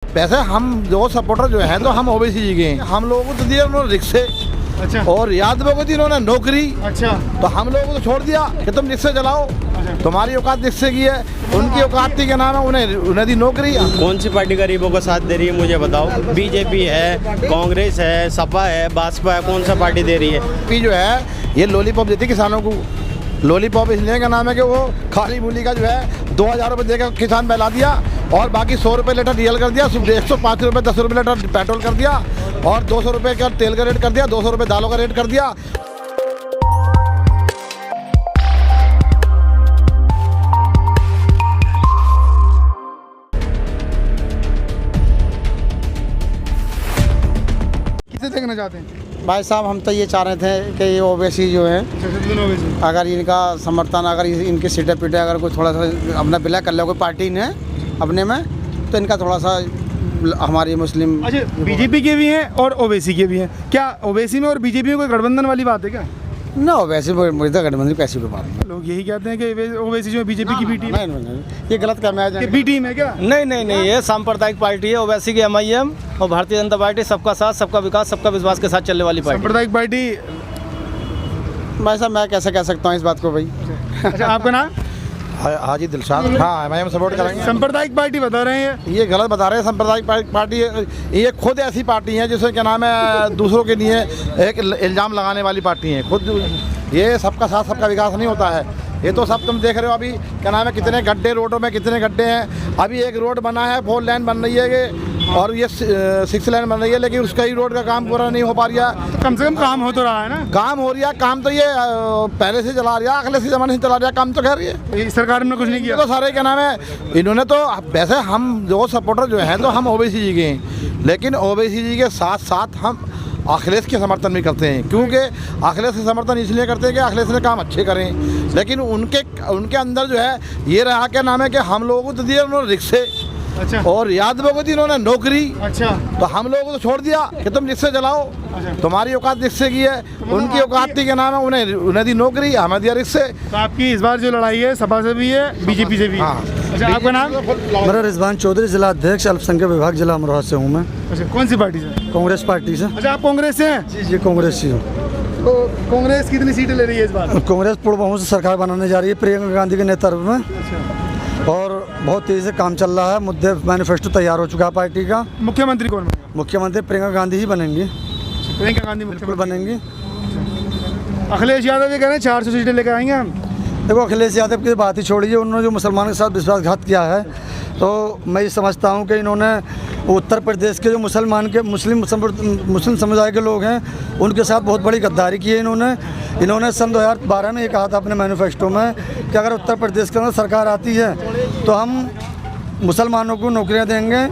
वैसे हम जो सपोर्टर जो है तो हम ओबीसी जी के हैं। हम लोगों को तो दिया उन्होंने रिक्शे, अच्छा, और यादवों को दी उन्होंने नौकरी, अच्छा, तो हम लोगों को तो छोड़ दिया कि तुम रिक्शे चलाओ, तुम्हारी औकात रिक्शे की है, उनकी औकात थी क्या नाम है, उन्हें दी नौकरी। कौन सी पार्टी गरीबों का साथ दे रही है मुझे बताओ। बीजेपी है, कांग्रेस है, सपा है, भाजपा है, कौन सा पार्टी दे रही है? जो है ये लॉलीपॉप देती किसानों को। लॉलीपॉप इसलिए का नाम है कि वो खाली मूली का जो है 2000 रुपये देकर किसान बहला दिया, और बाकी 100 रुपये लीटर डीजल कर दिया, 105 रुपये 10 रुपये लीटर पेट्रोल कर दिया, और 200 रुपये का तेल का रेट कर दिया, 200 रुपये दालों का रेट कर दिया। किसे देखना चाहते हैं? भाई साहब हम तो ये चाह रहे थे कि ये ओवैसी जो है, अगर इनका समर्थन, अगर इनकी सीटें पीटे अगर कोई थोड़ा सा अपना विलय कर ले कोई पार्टी ने अपने में, तो इनका थोड़ा सा हमारी मुस्लिम। अच्छा, बीजेपी के भी हैं और ओवैसी के भी हैं। क्या ओवैसी में और बीजेपी में कोई गठबंधन वाली बात है क्या? ना ओवैसी मुझे तो गठबंधन कैसी कोई बात नहीं। लोग यही कहते हैं कि ओवैसी जो है बीजेपी की बी टीम। नहीं, ये गलत काम है। बी टीम है क्या? नहीं, ये सांप्रदायिक पार्टी है। ओवैसी की MIM और भारतीय जनता पार्टी सबका साथ, सबका विकास, सबका विश्वास के साथ चलने वाली पार्टी। सांप्रदायिक पार्टी। भाई साहब मैं कैसे कह सकता हूँ इस बात को भाई। अच्छा, आपका नाम? हाजी दिलशाद। हाँ, मैं सपोर्ट करेंगे। सांप्रदायिक पार्टी बता रहे हैं ये गलत बता रहे हैं। सांप्रदायिक पार्टी ये खुद ऐसी पार्टी है जिसे क्या नाम है दूसरों के लिए एक इल्ज़ाम लगाने वाली पार्टी है। खुद ये सबका साथ सबका विकास नहीं होता है। ये तो सब तुम देख रहे हो अभी क्या नाम है कितने गड्ढे रोडों में, कितने गड्ढे हैं। अभी एक रोड बना है, 4 लेन बन रही है और ये 6 लेन बन रही है, लेकिन उसका ही रोड का काम पूरा नहीं हो पा रहा। कम से कम काम हो तो रहा है ना? काम हो रहा है, काम तो ये पहले से चला रहा है, अगले से ज़माने से चला रहा है, काम तो खैर ये सरकार ने कुछ नहीं किया। तो सारे क्या नाम है इन्होंने तो, वैसे हम जो सपोर्टर जो हैं तो हम ओबीसी जी के हैं, लेकिन ओबीसी जी के साथ साथ हम अखिलेश के समर्थन भी करते हैं, क्योंकि अखिलेश के समर्थन इसलिए करते हैं कि अखिलेश ने काम अच्छे करें, लेकिन उनके अंदर जो है ये रहा क्या नाम है कि हम लोगों को तो दिया उन्होंने रिक्शे, अच्छा, और यादवों को दी उन्होंने नौकरी, अच्छा, तो हम लोगों को तो छोड़ दिया कि तुम रिक्शे चलाओ, तुम्हारी औकात रिक्शे की है, उनकी औकात थी क्या नाम है, उन्हें दी नौकरी, हमें दिया रिक्शे। तो आपकी इस बार जो लड़ाई है सपा से भी है, बीजेपी से भी है। हाँ। अच्छा, आपका नाम? मेरा रिजवान चौधरी, जिला अध्यक्ष अल्पसंख्यक विभाग जिला अमरोहा से हूँ मैं। अच्छा, कौन सी पार्टी से? कांग्रेस पार्टी से। अच्छा, आप कांग्रेस से हैं? जी कांग्रेस से हूँ। तो कांग्रेस कितनी सीटें ले रही है इस बार? कांग्रेस पूर्ण बहुमत से सरकार बनाने जा रही है प्रियंका गांधी के नेतृत्व में, अच्छा, और बहुत तेजी से काम चल रहा है। मुद्दे मैनिफेस्टो तैयार हो चुका है पार्टी का। मुख्यमंत्री कौन बनेगा? मुख्यमंत्री प्रियंका गांधी ही बनेंगी। प्रियंका गांधी बिल्कुल मुख्यमंत्री बनेंगी। अखिलेश यादव ये कह रहे हैं 400 सीटें लेकर आएंगे हम। देखो अखिलेश यादव की बात ही छोड़िए, उन्होंने जो मुसलमानों के साथ विश्वासघात किया है, तो मैं ये समझता हूँ कि इन्होंने उत्तर प्रदेश के जो मुस्लिम समुदाय के लोग हैं उनके साथ बहुत बड़ी गद्दारी की है इन्होंने सन 2012 में ये कहा था अपने मैनिफेस्टो में कि अगर उत्तर प्रदेश के अंदर सरकार आती है तो हम मुसलमानों को नौकरियां देंगे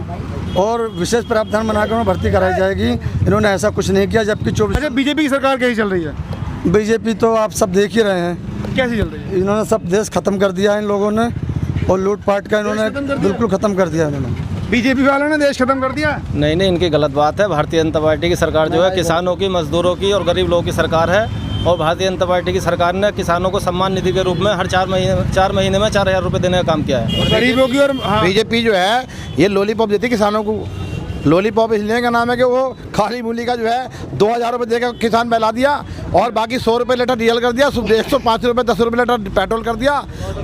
और विशेष प्रावधान बनाकर उन्हें भर्ती कराई जाएगी। इन्होंने ऐसा कुछ नहीं किया, जबकि 24। अच्छा, बीजेपी की सरकार कैसी चल रही है? बीजेपी तो आप सब देख ही रहे हैं कैसी चल रही है? इन्होंने सब देश खत्म कर दिया है इन लोगों ने, और लूटपाट का इन्होंने बिल्कुल ख़त्म कर दिया इन्होंने। बीजेपी वालों ने देश खत्म कर दिया? नहीं, इनकी गलत बात है। भारतीय जनता पार्टी की सरकार जो है किसानों की, मजदूरों की और गरीब लोगों की सरकार है, और भारतीय जनता पार्टी की सरकार ने किसानों को सम्मान निधि के रूप में हर 4 महीने में 4000 रुपये देने का काम किया है। गरीबों की और बीजेपी जो है ये लॉलीपॉप देती किसानों को। लॉलीपॉप इसलिए का नाम है कि वो खाली मूली का जो है 2000 रुपये देकर किसान बहला दिया, और बाकी 100 रुपये लीटर डीजल कर दिया, 105 रुपये 10 रुपये लीटर पेट्रोल कर दिया,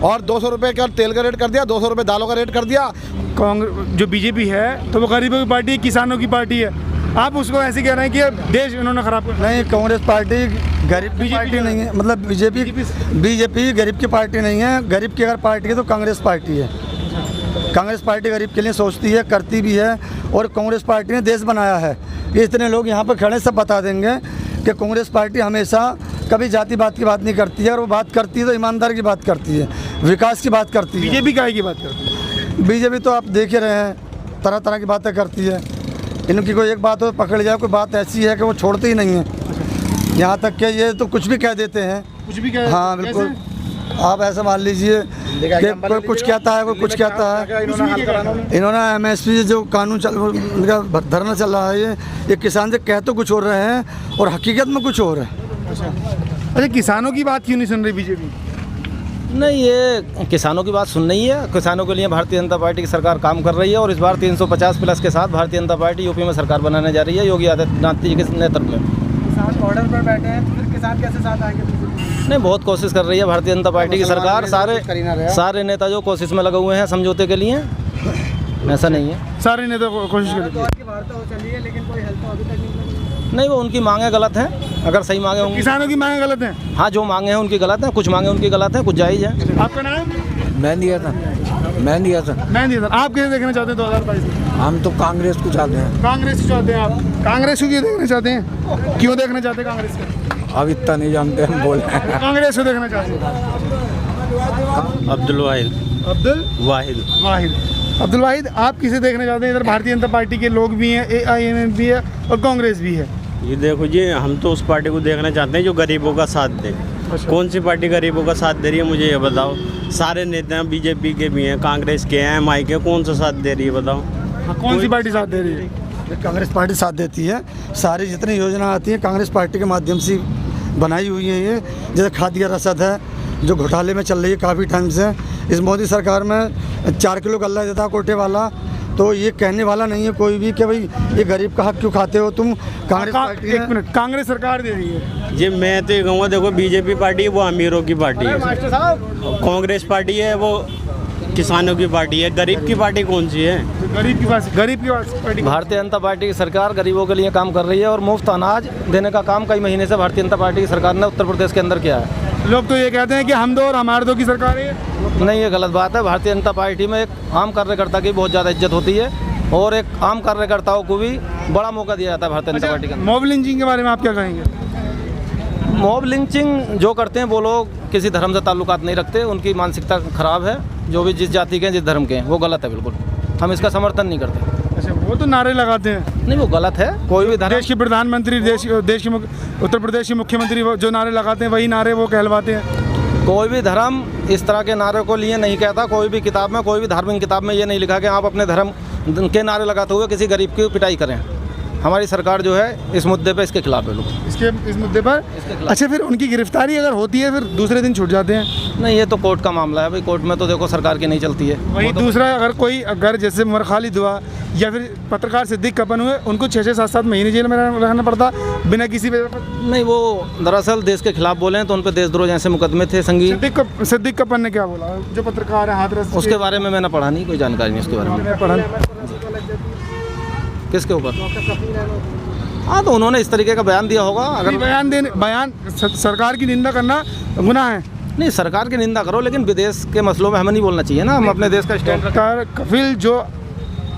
और 200 रुपये का तेल का रेट कर दिया, 200 रुपये दालों का रेट कर दिया। कांग्रेस जो बीजेपी है तो वो गरीबों की पार्टी, किसानों की पार्टी है। आप उसको ऐसे कह रहे हैं कि देश इन्होंने खराब कर। नहीं, कांग्रेस पार्टी गरीब की पार्टी नहीं है, मतलब बीजेपी गरीब की पार्टी नहीं है। गरीब की अगर पार्टी है तो कांग्रेस पार्टी है। कांग्रेस पार्टी गरीब के लिए सोचती है, करती भी है, और कांग्रेस पार्टी ने देश बनाया है। ये इतने लोग यहाँ पर खड़े सब बता देंगे कि कांग्रेस पार्टी हमेशा कभी जाति बात की बात नहीं करती है, और वो बात करती है तो ईमानदारी की बात करती है, विकास की बात करती है। बीजेपी काय की बात करती है? बीजेपी तो आप देख ही रहे हैं, तरह तरह की बातें करती है। इनकी कोई एक बात हो पकड़ जाए, कोई बात ऐसी है कि वो छोड़ते ही नहीं है। यहाँ तक कि ये तो कुछ भी कह देते हैं, कुछ भी कह। हाँ बिल्कुल। आप ऐसा मान लीजिए कि कोई कुछ कहता है, कोई कुछ कहता है। इन्होंने MSP जो कानून उनका धरना चल रहा है, ये किसान से कह तो कुछ और रहे हैं और हकीकत में कुछ और है। अच्छा, किसानों की बात क्यों नहीं सुन रही बीजेपी? नहीं, ये किसानों की बात सुन नहीं है। किसानों के लिए भारतीय जनता पार्टी की सरकार काम कर रही है और इस बार 350 प्लस के साथ भारतीय जनता पार्टी यूपी में सरकार बनाने जा रही है योगी आदित्यनाथ जी के नेतृत्व में। किसान बॉर्डर पर बैठे हैं तो फिर किसान कैसे साथ आएंगे? नहीं, बहुत कोशिश कर रही है भारतीय जनता पार्टी की सरकार। सारे नेता जो कोशिश में लगे हुए हैं समझौते के लिए, ऐसा नहीं है। सारे नेता कोशिश कर रहे हैं। वार्ता हो चली है लेकिन कोई हल तो अभी तक नहीं, वो उनकी मांगें गलत हैं। अगर सही मांगे होंगी, किसानों की मांगे गलत हैं। हाँ, जो मांगे हैं उनकी गलत हैं, कुछ मांगे उनकी गलत हैं, कुछ जायज़ है। आपका नाम? मैं दिया था। आप किसे देखना चाहते हैं 2022 में? हम तो कांग्रेस को चाहते हैं। कांग्रेस को चाहते हैं आप? कांग्रेस को क्यों देखना चाहते हैं? क्यों देखना चाहते हैं कांग्रेस को? अब इतना नहीं जानते हम बोल रहे हैं। कांग्रेस को देखना चाहते हैं। अब्दुल वाहिद, आप किसे देखना चाहते हैं? इधर भारतीय जनता पार्टी के लोग भी हैं, AIMM भी है और कांग्रेस भी है। ये देखो जी, हम तो उस पार्टी को देखना चाहते हैं जो गरीबों का साथ दे। कौन सी पार्टी गरीबों का साथ दे रही है मुझे ये बताओ। सारे नेता हैं, बीजेपी के भी हैं, कांग्रेस के हैं, MI के, कौन सा साथ दे रही है बताओ। कौन सी पार्टी साथ दे रही है? कांग्रेस पार्टी साथ देती है। सारी जितनी योजना आती है कांग्रेस पार्टी के माध्यम से बनाई हुई है। ये जैसे खाद्य रसद है जो घोटाले में चल रही है काफ़ी टाइम से। इस मोदी सरकार में 4 किलो गल्ला देता कोटे वाला, तो ये कहने वाला नहीं है कोई भी कि भाई ये गरीब का हक क्यों खाते हो तुम। कांग्रेस पार्टी एक मिनट, कांग्रेस सरकार दे रही है। जी मैं तो ये कहूँगा, देखो बीजेपी पार्टी है वो अमीरों की पार्टी है, कांग्रेस पार्टी है वो किसानों की पार्टी है। गरीब की पार्टी कौन सी है? गरीब की पार्टी। भारतीय जनता पार्टी की सरकार गरीबों के लिए काम कर रही है और मुफ्त अनाज देने का काम कई महीने से भारतीय जनता पार्टी की सरकार ने उत्तर प्रदेश के अंदर किया है। लोग तो ये कहते हैं कि हम दो और हमारे दो की सरकार है। नहीं, ये गलत बात है। भारतीय जनता पार्टी में एक आम कार्यकर्ता की बहुत ज़्यादा इज्जत होती है और एक आम कार्यकर्ताओं को भी बड़ा मौका दिया जाता है भारतीय जनता पार्टी के अंदर। मॉब लिंचिंग के बारे में आप क्या कहेंगे? मॉब लिंचिंग जो करते हैं वो लोग किसी धर्म से ताल्लुकात नहीं रखते, उनकी मानसिकता खराब है। जो भी जिस जाति के हैं, जिस धर्म के हैं, वो गलत है बिल्कुल। हम इसका समर्थन नहीं करते। अच्छा, वो तो नारे लगाते हैं। नहीं, वो गलत है। कोई भी धर्म, देश के प्रधानमंत्री, देश के उत्तर प्रदेश के मुख्यमंत्री जो नारे लगाते हैं वही नारे वो कहलवाते हैं। कोई भी धर्म इस तरह के नारे को लिए नहीं कहता। कोई भी किताब में, कोई भी धार्मिक किताब में ये नहीं लिखा कि आप अपने धर्म के नारे लगाते हुए किसी गरीब की पिटाई करें। हमारी सरकार जो है इस मुद्दे पे इसके खिलाफ है लोग। इस मुद्दे पर अच्छा, फिर उनकी गिरफ्तारी अगर होती है फिर दूसरे दिन छूट जाते हैं? नहीं, ये तो कोर्ट का मामला है भाई। कोर्ट में तो देखो सरकार की नहीं चलती है। वही दूसरा, अगर जैसे उमर खालिद हुआ या फिर पत्रकार सिद्दीक कपन हुए, उनको 6-6, 7-7 महीने जेल में रहना पड़ता बिना किसी वजह पर। नहीं, वो दरअसल देश के खिलाफ बोले हैं तो उन पर देशद्रोह जैसे मुकदमे थे संगीन। सिद्दीक कपन ने क्या बोला? जो पत्रकार है हाथरस, उसके बारे में मैंने पढ़ा नहीं, कोई जानकारी नहीं उसके बारे में। पढ़ा किसके ऊपर? हाँ, तो उन्होंने इस तरीके का बयान दिया होगा। अगर बयान सरकार की निंदा करना गुनाह है? नहीं, सरकार की निंदा करो लेकिन विदेश के मसलों में हमें नहीं बोलना चाहिए ना। हम अपने देश का स्टैंड। कफिल जो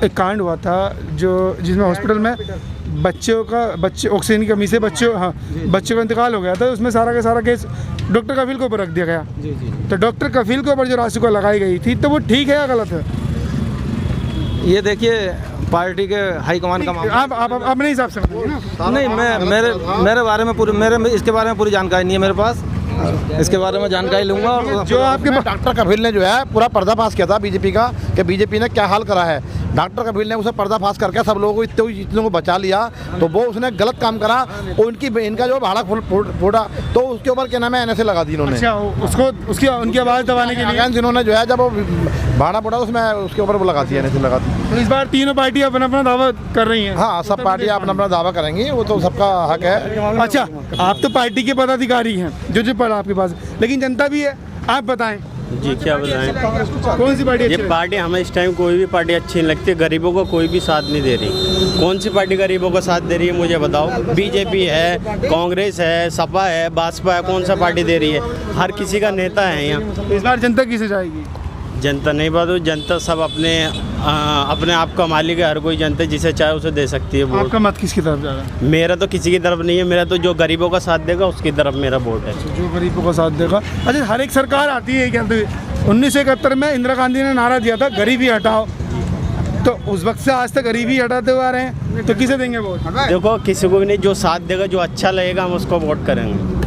एक कांड हुआ था, जो जिसमें हॉस्पिटल में बच्चे ऑक्सीजन की कमी से बच्चे का इंतकाल हो गया था, उसमें सारा का सारा केस डॉक्टर कफिल के ऊपर रख दिया गया। तो डॉक्टर कफिल के ऊपर जो राशि को लगाई गई थी, तो वो ठीक है या गलत है? ये देखिए, पार्टी के हाईकमान का मामला। आप अपने हिसाब से बताइए ना। नहीं, मेरे बारे में इसके बारे में पूरी जानकारी नहीं है मेरे पास। इसके बारे में जानकारी लूँगा। और जो आपके डॉक्टर कफिल ने जो है पूरा पर्दाफाश किया था बीजेपी का, कि बीजेपी ने क्या हाल करा है। डॉक्टर कफिल ने उसे पर्दाफाश करके सब लोगों को इतने को बचा लिया, तो वो उसने गलत काम करा। इनका जो भाड़ा फोड़ा तो उसके ऊपर क्या नाम है, NSA लगा दी इन्होंने। अच्छा, उनकी आवाज़ दबाने के लिए जिन्होंने जो है जब वो भाड़ा फोड़ा उसमें उसके ऊपर वो लगा दी, NSA लगा दी। तो इस बार तीनों पार्टी अपना दावा कर रही हैं। हाँ, सब पार्टियाँ अपना दावा करेंगी, वो तो सबका हक है। अच्छा, आप तो पार्टी के पदाधिकारी हैं जो पड़ा आपके पास, लेकिन जनता भी है। आप बताएं जी, क्या बताएं? कौन सी पार्टी ये अच्छी पार्टी हमें इस टाइम कोई भी पार्टी अच्छी नहीं लगती। गरीबों को कोई भी साथ नहीं दे रही। कौन सी पार्टी गरीबों का साथ दे रही है मुझे बताओ। बीजेपी है, कांग्रेस है, सपा है, भाजपा है, कौन सा पार्टी दे रही है? हर किसी का नेता है यहाँ। इस बार जनता किसे जाएगी? जनता नहीं बात हो, जनता सब अपने आप का मालिक है। हर कोई जनता जिसे चाहे उसे दे सकती है वोट। आपका मत किसकी तरफ जा रहा है? मेरा तो किसी की तरफ नहीं है, मेरा तो जो गरीबों का साथ देगा उसकी तरफ मेरा वोट है। जो गरीबों का साथ देगा। अच्छा, हर एक सरकार आती है क्या? 1971 में इंदिरा गांधी ने नारा दिया था गरीबी हटाओ, तो उस वक्त से आज तक गरीबी हटाते हुए आ रहे हैं, तो किसे देंगे वोट? देखो, किसी को भी नहीं, जो साथ देगा, जो अच्छा लगेगा हम उसको वोट करेंगे।